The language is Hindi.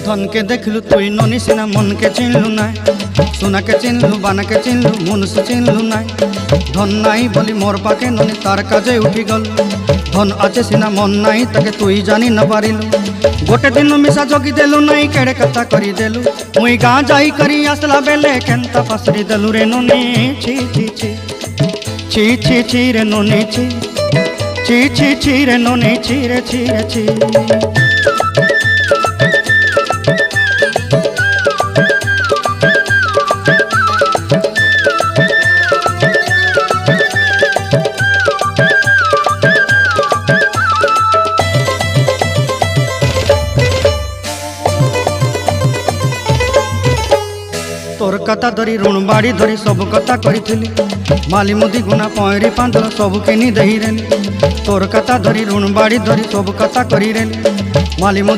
धन के देखलु तुई ननी सिना मन के चिन्हलु ना सोना के चिन्हलु बाना के चिन्हलु मनुष्य चिन्हलु ना धन नाई बोली मोर पाके ननी तार काजे उठी गल धन आचे सिना मन नाई ताके तुई जानी न पारिलु गोटे दिन मिसा जगी देलु नाई केड़े कथा करी देलु मुई गाँ जाई करी आसला बेले केंता पासरी देलु रे ननी छी छी छी छी छी छी रे ननी छी छी छी छी रे ननी छी रे छी रे छी। तोर कथा धरी ऋण बाड़ी धरी सब कथा करी माली मुदी गुना पहरी पांदल सब किनी दही रेली तोर कथा धरी ऋण बाड़ी धरी सब कथा करी रेली माली